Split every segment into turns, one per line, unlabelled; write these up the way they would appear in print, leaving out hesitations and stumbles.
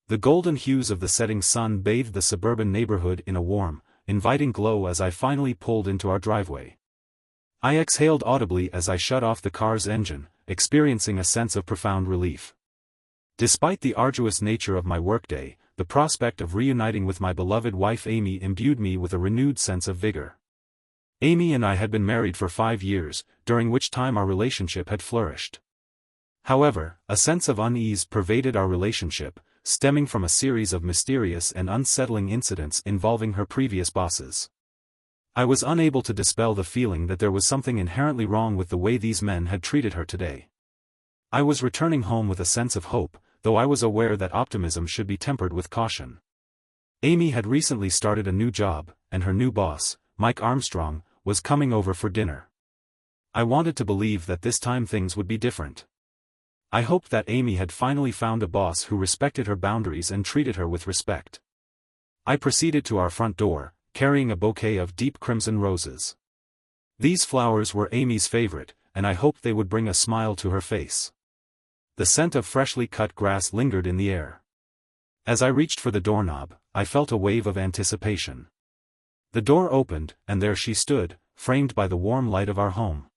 The golden hues of the setting sun bathed the suburban neighborhood in a warm, inviting glow as I finally pulled into our driveway. I exhaled audibly as I shut off the car's engine, experiencing a sense of profound relief. Despite the arduous nature of my workday, the prospect of reuniting with my beloved wife Amy imbued me with a renewed sense of vigor. Amy and I had been married for 5 years, during which time our relationship had flourished. However, a sense of unease pervaded our relationship, stemming from a series of mysterious and unsettling incidents involving her previous bosses. I was unable to dispel the feeling that there was something inherently wrong with the way these men had treated her today. I was returning home with a sense of hope, though I was aware that optimism should be tempered with caution. Amy had recently started a new job, and her new boss, Mike Armstrong, was coming over for dinner. I wanted to believe that this time things would be different. I hoped that Amy had finally found a boss who respected her boundaries and treated her with respect. I proceeded to our front door, carrying a bouquet of deep crimson roses. These flowers were Amy's favorite, and I hoped they would bring a smile to her face. The scent of freshly cut grass lingered in the air. As I reached for the doorknob, I felt a wave of anticipation. The door opened, and there she stood, framed by the warm light of our home.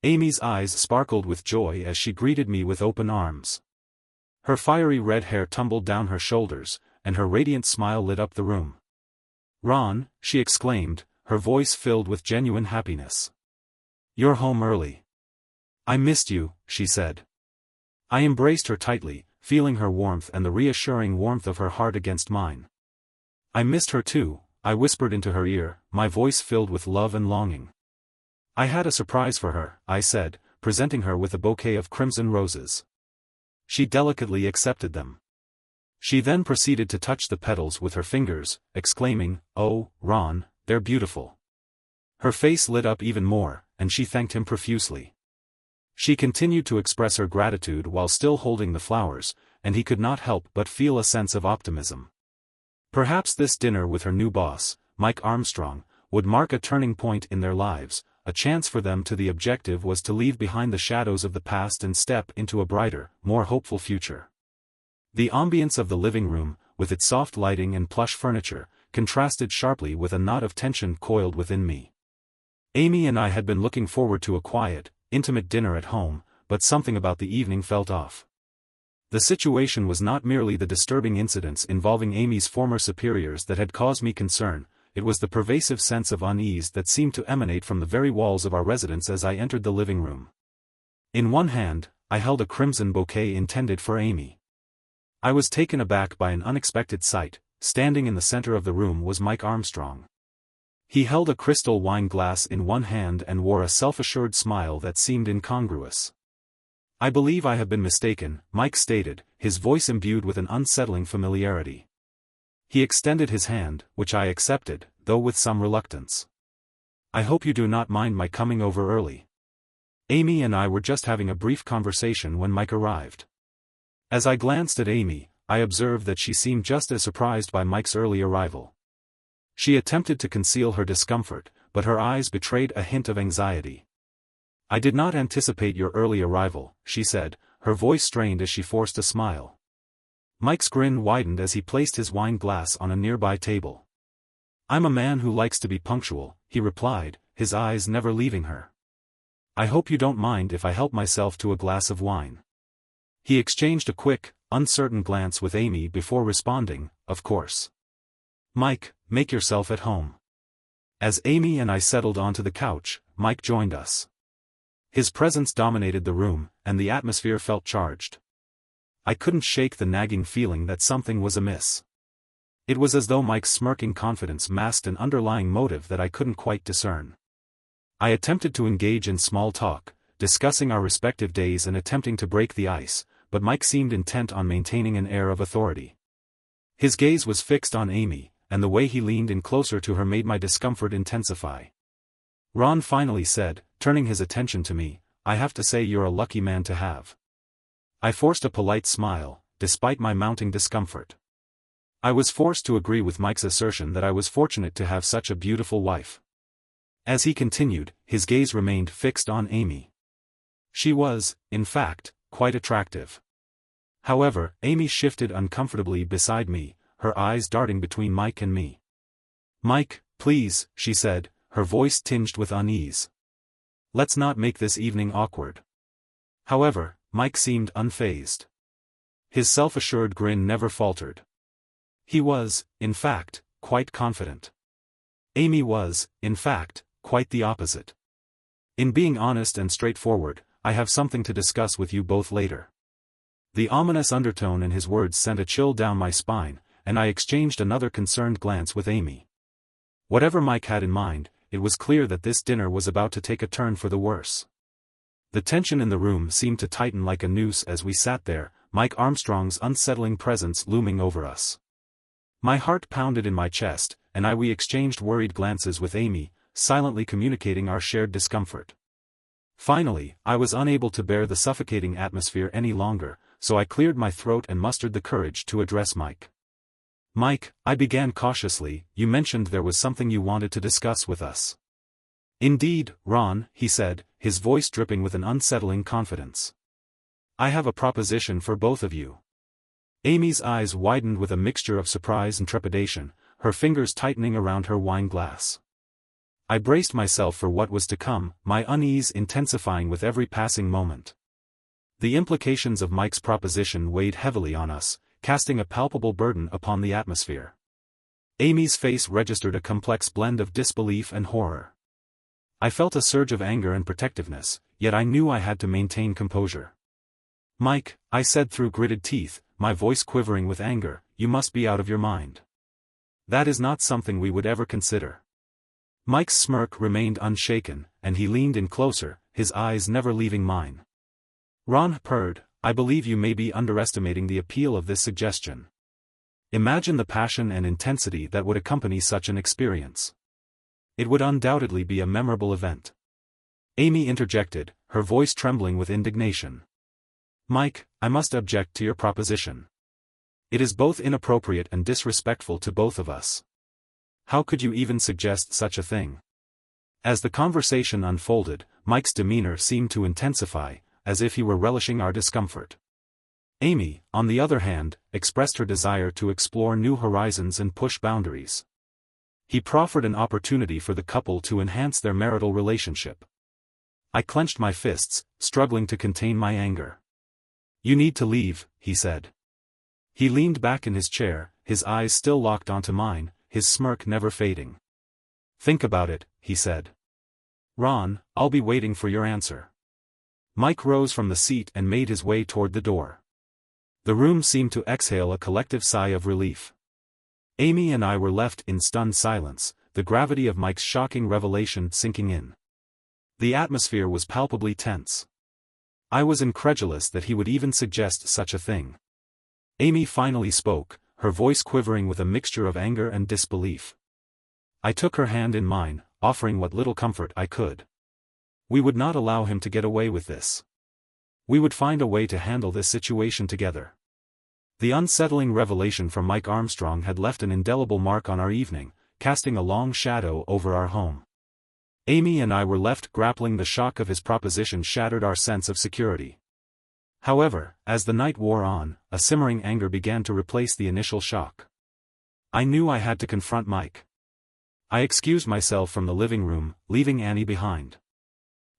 Amy's eyes sparkled with joy as she greeted me with open arms. Her fiery red hair tumbled down her shoulders, and her radiant smile lit up the room. "Ron," she exclaimed, her voice filled with genuine happiness. "You're home early." "I missed you," she said. I embraced her tightly, feeling her warmth and the reassuring warmth of her heart against mine. "I missed her too," I whispered into her ear, my voice filled with love and longing. "I had a surprise for her," I said, presenting her with a bouquet of crimson roses. She delicately accepted them. She then proceeded to touch the petals with her fingers, exclaiming, "Oh, Ron, they're beautiful." Her face lit up even more, and she thanked him profusely. She continued to express her gratitude while still holding the flowers, and he could not help but feel a sense of optimism. Perhaps this dinner with her new boss, Mike Armstrong, would mark a turning point in their lives. A chance for them to the objective was to leave behind the shadows of the past and step into a brighter, more hopeful future. The ambience of the living room, with its soft lighting and plush furniture, contrasted sharply with a knot of tension coiled within me. Amy and I had been looking forward to a quiet, intimate dinner at home, but something about the evening felt off. The situation was not merely the disturbing incidents involving Amy's former superiors that had caused me concern. It was the pervasive sense of unease that seemed to emanate from the very walls of our residence as I entered the living room. In one hand, I held a crimson bouquet intended for Amy. I was taken aback by an unexpected sight. Standing in the center of the room was Mike Armstrong. He held a crystal wine glass in one hand and wore a self-assured smile that seemed incongruous. "I believe I have been mistaken," Mike stated, his voice imbued with an unsettling familiarity. He extended his hand, which I accepted, though with some reluctance. "I hope you do not mind my coming over early." Amy and I were just having a brief conversation when Mike arrived. As I glanced at Amy, I observed that she seemed just as surprised by Mike's early arrival. She attempted to conceal her discomfort, but her eyes betrayed a hint of anxiety. "I did not anticipate your early arrival," she said, her voice strained as she forced a smile. Mike's grin widened as he placed his wine glass on a nearby table. "I'm a man who likes to be punctual," he replied, his eyes never leaving her. "I hope you don't mind if I help myself to a glass of wine." He exchanged a quick, uncertain glance with Amy before responding, "Of course. Mike, make yourself at home." As Amy and I settled onto the couch, Mike joined us. His presence dominated the room, and the atmosphere felt charged. I couldn't shake the nagging feeling that something was amiss. It was as though Mike's smirking confidence masked an underlying motive that I couldn't quite discern. I attempted to engage in small talk, discussing our respective days and attempting to break the ice, but Mike seemed intent on maintaining an air of authority. His gaze was fixed on Amy, and the way he leaned in closer to her made my discomfort intensify. "Ron," finally said, turning his attention to me, "I have to say you're a lucky man to have." I forced a polite smile, despite my mounting discomfort. I was forced to agree with Mike's assertion that I was fortunate to have such a beautiful wife. As he continued, his gaze remained fixed on Amy. She was, in fact, quite attractive. However, Amy shifted uncomfortably beside me, her eyes darting between Mike and me. "Mike, please," she said, her voice tinged with unease. "Let's not make this evening awkward." However, Mike seemed unfazed. His self-assured grin never faltered. He was, in fact, quite confident. Amy was, in fact, quite the opposite. "In being honest and straightforward, I have something to discuss with you both later." The ominous undertone in his words sent a chill down my spine, and I exchanged another concerned glance with Amy. Whatever Mike had in mind, it was clear that this dinner was about to take a turn for the worse. The tension in the room seemed to tighten like a noose as we sat there, Mike Armstrong's unsettling presence looming over us. My heart pounded in my chest, and we exchanged worried glances with Amy, silently communicating our shared discomfort. Finally, I was unable to bear the suffocating atmosphere any longer, so I cleared my throat and mustered the courage to address Mike. "Mike," I began cautiously, "you mentioned there was something you wanted to discuss with us." "Indeed, Ron," he said, his voice dripping with an unsettling confidence. "I have a proposition for both of you." Amy's eyes widened with a mixture of surprise and trepidation, her fingers tightening around her wine glass. I braced myself for what was to come, my unease intensifying with every passing moment. The implications of Mike's proposition weighed heavily on us, casting a palpable burden upon the atmosphere. Amy's face registered a complex blend of disbelief and horror. I felt a surge of anger and protectiveness, yet I knew I had to maintain composure. "Mike," I said through gritted teeth, my voice quivering with anger, "you must be out of your mind. That is not something we would ever consider." Mike's smirk remained unshaken, and he leaned in closer, his eyes never leaving mine. "Ron purred, I believe you may be underestimating the appeal of this suggestion. Imagine the passion and intensity that would accompany such an experience. It would undoubtedly be a memorable event." Amy interjected, her voice trembling with indignation. "Mike, I must object to your proposition. It is both inappropriate and disrespectful to both of us. How could you even suggest such a thing?" As the conversation unfolded, Mike's demeanor seemed to intensify, as if he were relishing our discomfort. Amy, on the other hand, expressed her desire to explore new horizons and push boundaries. He proffered an opportunity for the couple to enhance their marital relationship. I clenched my fists, struggling to contain my anger. "You need to leave," he said. He leaned back in his chair, his eyes still locked onto mine, his smirk never fading. "Think about it," he said. "Ron, I'll be waiting for your answer." Mike rose from the seat and made his way toward the door. The room seemed to exhale a collective sigh of relief. Amy and I were left in stunned silence, the gravity of Mike's shocking revelation sinking in. The atmosphere was palpably tense. I was incredulous that he would even suggest such a thing. Amy finally spoke, her voice quivering with a mixture of anger and disbelief. I took her hand in mine, offering what little comfort I could. We would not allow him to get away with this. We would find a way to handle this situation together. The unsettling revelation from Mike Armstrong had left an indelible mark on our evening, casting a long shadow over our home. Amy and I were left grappling. The shock of his proposition shattered our sense of security. However, as the night wore on, a simmering anger began to replace the initial shock. I knew I had to confront Mike. I excused myself from the living room, leaving Annie behind.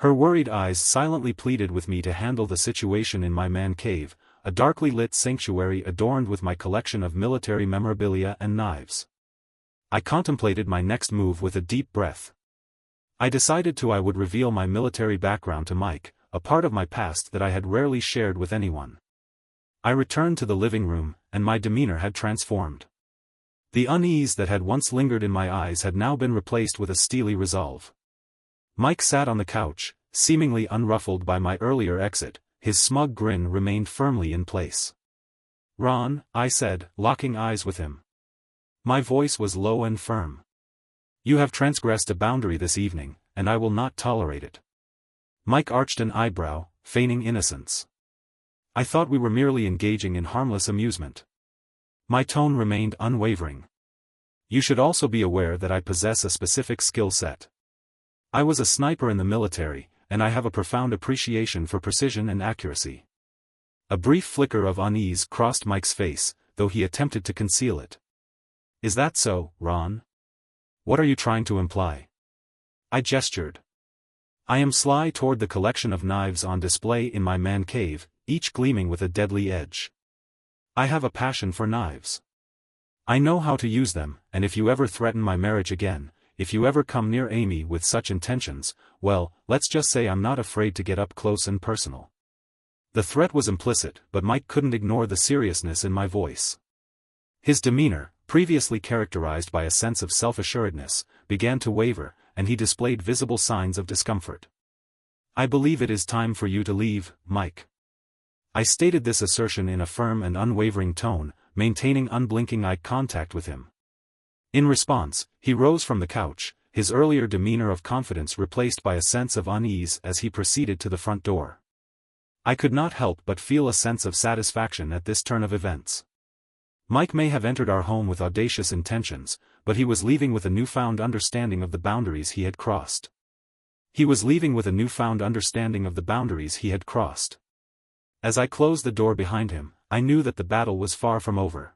Her worried eyes silently pleaded with me to handle the situation in my man cave, a darkly lit sanctuary adorned with my collection of military memorabilia and knives. I contemplated my next move with a deep breath. I decided I would reveal my military background to Mike, a part of my past that I had rarely shared with anyone. I returned to the living room, and my demeanor had transformed. The unease that had once lingered in my eyes had now been replaced with a steely resolve. Mike sat on the couch, seemingly unruffled by my earlier exit, his smug grin remained firmly in place. "Ron," I said, locking eyes with him. My voice was low and firm. "You have transgressed a boundary this evening, and I will not tolerate it." Mike arched an eyebrow, feigning innocence. "I thought we were merely engaging in harmless amusement." My tone remained unwavering. "You should also be aware that I possess a specific skill set. I was a sniper in the military, and I have a profound appreciation for precision and accuracy. A brief flicker of unease crossed Mike's face, though he attempted to conceal it. Is that so, Ron? What are you trying to imply? I gestured. I am sly toward the collection of knives on display in my man cave, each gleaming with a deadly edge. I have a passion for knives. I know how to use them, and if you ever threaten my marriage again, if you ever come near Amy with such intentions, well, let's just say I'm not afraid to get up close and personal. The threat was implicit, but Mike couldn't ignore the seriousness in my voice. His demeanor, previously characterized by a sense of self-assuredness, began to waver, and he displayed visible signs of discomfort. I believe it is time for you to leave, Mike. I stated this assertion in a firm and unwavering tone, maintaining unblinking eye contact with him. In response, he rose from the couch, his earlier demeanor of confidence replaced by a sense of unease as he proceeded to the front door. I could not help but feel a sense of satisfaction at this turn of events. Mike may have entered our home with audacious intentions, but he was leaving with a newfound understanding of the boundaries he had crossed. As I closed the door behind him, I knew that the battle was far from over.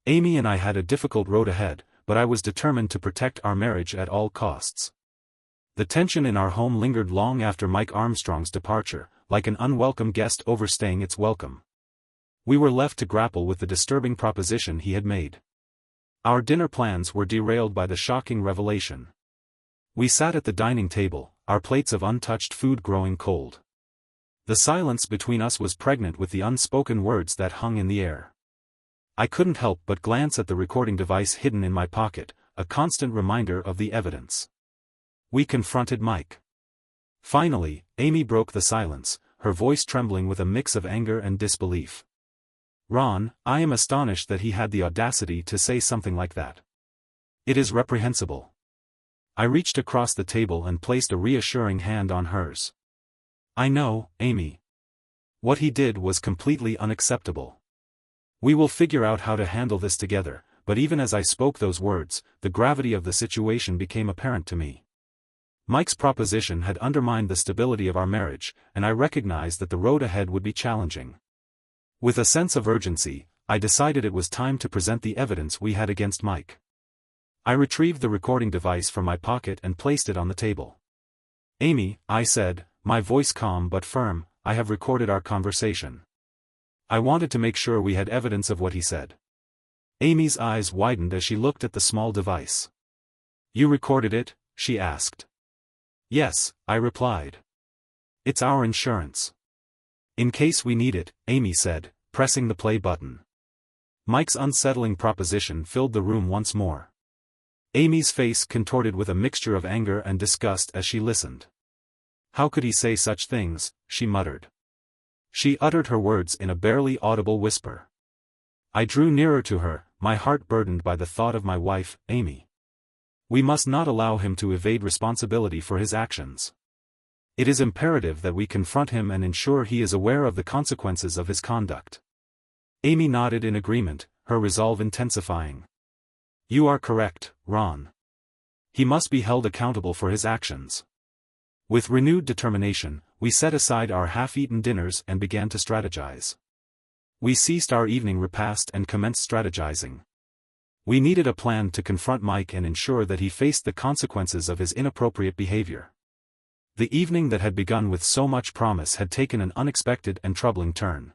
Amy and I had a difficult road ahead, but I was determined to protect our marriage at all costs. The tension in our home lingered long after Mike Armstrong's departure, like an unwelcome guest overstaying its welcome. We were left to grapple with the disturbing proposition he had made. Our dinner plans were derailed by the shocking revelation. We sat at the dining table, our plates of untouched food growing cold. The silence between us was pregnant with the unspoken words that hung in the air. I couldn't help but glance at the recording device hidden in my pocket, a constant reminder of the evidence. We confronted Mike. Finally, Amy broke the silence, her voice trembling with a mix of anger and disbelief. Ron, I am astonished that he had the audacity to say something like that. It is reprehensible. I reached across the table and placed a reassuring hand on hers. I know, Amy. What he did was completely unacceptable. We will figure out how to handle this together, but even as I spoke those words, the gravity of the situation became apparent to me. Mike's proposition had undermined the stability of our marriage, and I recognized that the road ahead would be challenging. With a sense of urgency, I decided it was time to present the evidence we had against Mike. I retrieved the recording device from my pocket and placed it on the table. Amy, I said, my voice calm but firm, I have recorded our conversation. I wanted to make sure we had evidence of what he said. Amy's eyes widened as she looked at the small device. You recorded it? She asked. Yes, I replied. It's our insurance. In case we need it, Amy said, pressing the play button. Mike's unsettling proposition filled the room once more. Amy's face contorted with a mixture of anger and disgust as she listened. How could he say such things, she muttered. She uttered her words in a barely audible whisper. I drew nearer to her, my heart burdened by the thought of my wife, Amy. We must not allow him to evade responsibility for his actions. It is imperative that we confront him and ensure he is aware of the consequences of his conduct. Amy nodded in agreement, her resolve intensifying. You are correct, Ron. He must be held accountable for his actions. With renewed determination, we set aside our half-eaten dinners and began to strategize. We ceased our evening repast and commenced strategizing. We needed a plan to confront Mike and ensure that he faced the consequences of his inappropriate behavior. The evening that had begun with so much promise had taken an unexpected and troubling turn.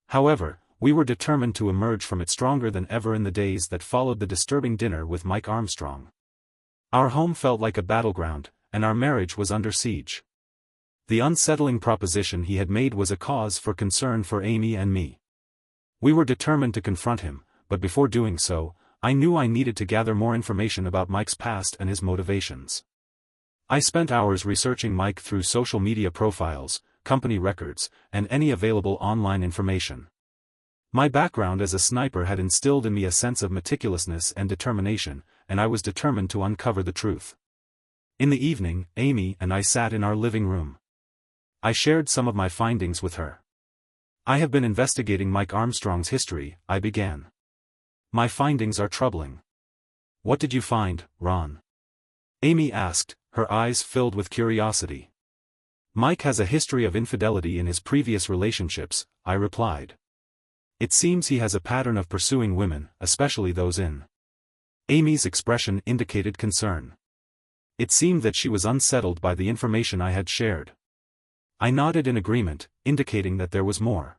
However, we were determined to emerge from it stronger than ever in the days that followed the disturbing dinner with Mike Armstrong. Our home felt like a battleground, and our marriage was under siege. The unsettling proposition he had made was a cause for concern for Amy and me. We were determined to confront him, but before doing so, I knew I needed to gather more information about Mike's past and his motivations. I spent hours researching Mike through social media profiles, company records, and any available online information. My background as a sniper had instilled in me a sense of meticulousness and determination, and I was determined to uncover the truth. In the evening, Amy and I sat in our living room. I shared some of my findings with her. I have been investigating Mike Armstrong's history, I began. My findings are troubling. What did you find, Ron? Amy asked, her eyes filled with curiosity. Mike has a history of infidelity in his previous relationships, I replied. It seems he has a pattern of pursuing women, especially those in. Amy's expression indicated concern. It seemed that she was unsettled by the information I had shared. I nodded in agreement, indicating that there was more.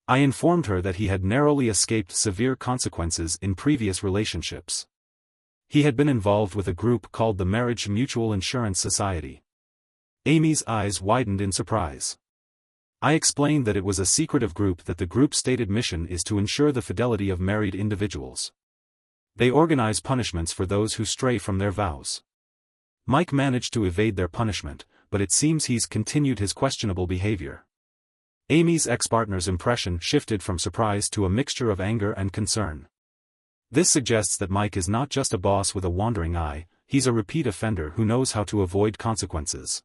I informed her that he had narrowly escaped severe consequences in previous relationships. He had been involved with a group called the Marriage Mutual Insurance Society. Amy's eyes widened in surprise. I explained that it was a secretive group, that the group's stated mission is to ensure the fidelity of married individuals. They organize punishments for those who stray from their vows. Mike managed to evade their punishment, but it seems he's continued his questionable behavior. Amy's ex-partner's impression shifted from surprise to a mixture of anger and concern. This suggests that Mike is not just a boss with a wandering eye, he's a repeat offender who knows how to avoid consequences.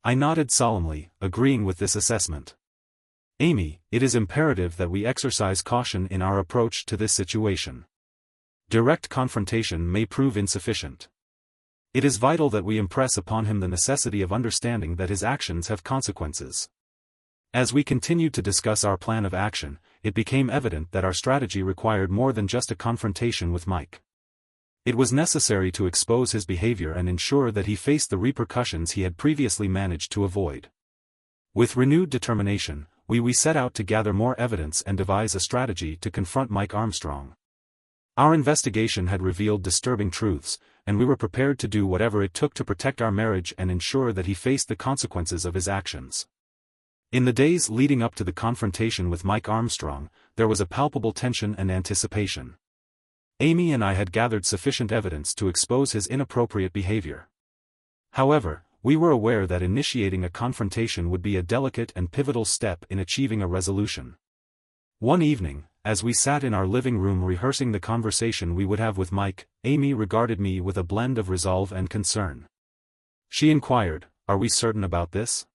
I nodded solemnly, agreeing with this assessment. Amy, it is imperative that we exercise caution in our approach to this situation. Direct confrontation may prove insufficient. It is vital that we impress upon him the necessity of understanding that his actions have consequences. As we continued to discuss our plan of action, it became evident that our strategy required more than just a confrontation with Mike. It was necessary to expose his behavior and ensure that he faced the repercussions he had previously managed to avoid. With renewed determination, we set out to gather more evidence and devise a strategy to confront Mike Armstrong. Our investigation had revealed disturbing truths, and we were prepared to do whatever it took to protect our marriage and ensure that he faced the consequences of his actions. In the days leading up to the confrontation with Mike Armstrong, there was a palpable tension and anticipation. Amy and I had gathered sufficient evidence to expose his inappropriate behavior. However, we were aware that initiating a confrontation would be a delicate and pivotal step in achieving a resolution. One evening, as we sat in our living room rehearsing the conversation we would have with Mike, Amy regarded me with a blend of resolve and concern. She inquired, "Are we certain about this?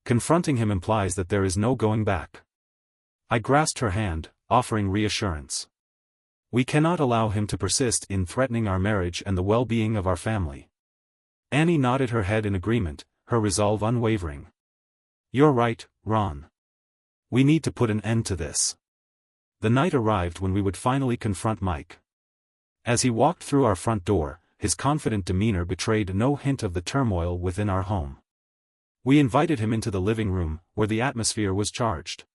Confronting him implies that there is no going back." I grasped her hand, offering reassurance. "We cannot allow him to persist in threatening our marriage and the well-being of our family." Annie nodded her head in agreement, her resolve unwavering. "You're right, Ron. We need to put an end to this." The night arrived when we would finally confront Mike. As he walked through our front door, his confident demeanor betrayed no hint of the turmoil within our home. We invited him into the living room, where the atmosphere was charged.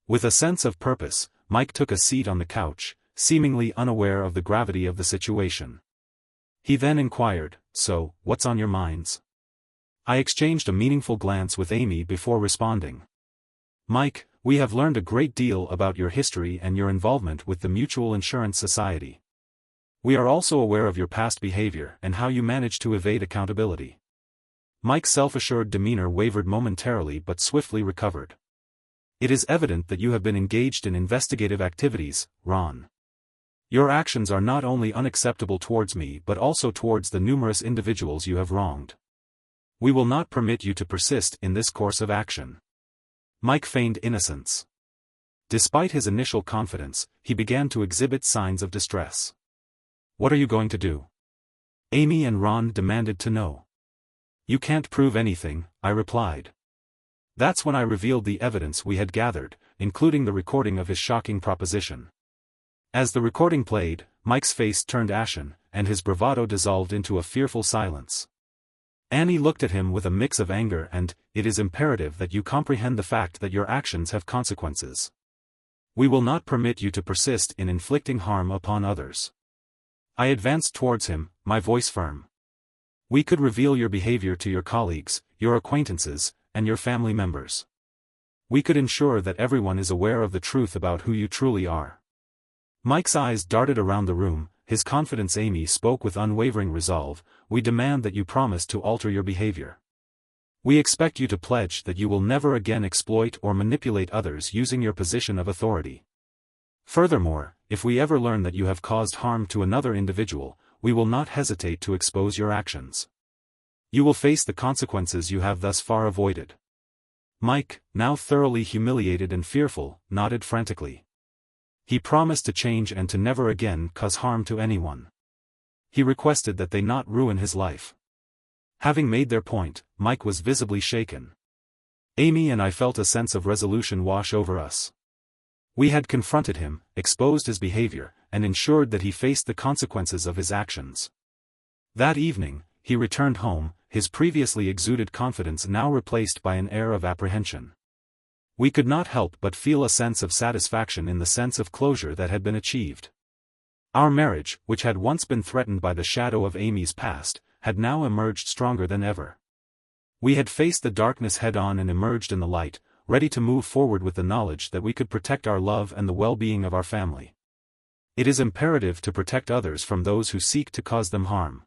With a sense of purpose, Mike took a seat on the couch, seemingly unaware of the gravity of the situation. He then inquired, "So, what's on your minds?" I exchanged a meaningful glance with Amy before responding. "Mike, we have learned a great deal about your history and your involvement with the Mutual Insurance Society. We are also aware of your past behavior and how you managed to evade accountability." Mike's self-assured demeanor wavered momentarily but swiftly recovered. "It is evident that you have been engaged in investigative activities, Ron. Your actions are not only unacceptable towards me but also towards the numerous individuals you have wronged. We will not permit you to persist in this course of action." Mike feigned innocence. Despite his initial confidence, he began to exhibit signs of distress. "What are you going to do?" Amy and Ron demanded to know. "You can't prove anything," I replied. That's when I revealed the evidence we had gathered, including the recording of his shocking proposition. As the recording played, Mike's face turned ashen, and his bravado dissolved into a fearful silence. Annie looked at him with a mix of anger and, "It is imperative that you comprehend the fact that your actions have consequences. We will not permit you to persist in inflicting harm upon others." I advanced towards him, my voice firm. "We could reveal your behavior to your colleagues, your acquaintances, and your family members. We could ensure that everyone is aware of the truth about who you truly are." Mike's eyes darted around the room, his confidence. "Amy spoke with unwavering resolve. "We demand that you promise to alter your behavior. We expect you to pledge that you will never again exploit or manipulate others using your position of authority. Furthermore, if we ever learn that you have caused harm to another individual, we will not hesitate to expose your actions. You will face the consequences you have thus far avoided." Mike, now thoroughly humiliated and fearful, nodded frantically. He promised to change and to never again cause harm to anyone. He requested that they not ruin his life. Having made their point, Mike was visibly shaken. Amy and I felt a sense of resolution wash over us. We had confronted him, exposed his behavior, and ensured that he faced the consequences of his actions. That evening, he returned home, his previously exuded confidence now replaced by an air of apprehension. We could not help but feel a sense of satisfaction in the sense of closure that had been achieved. Our marriage, which had once been threatened by the shadow of Amy's past, had now emerged stronger than ever. We had faced the darkness head-on and emerged in the light, ready to move forward with the knowledge that we could protect our love and the well-being of our family. It is imperative to protect others from those who seek to cause them harm.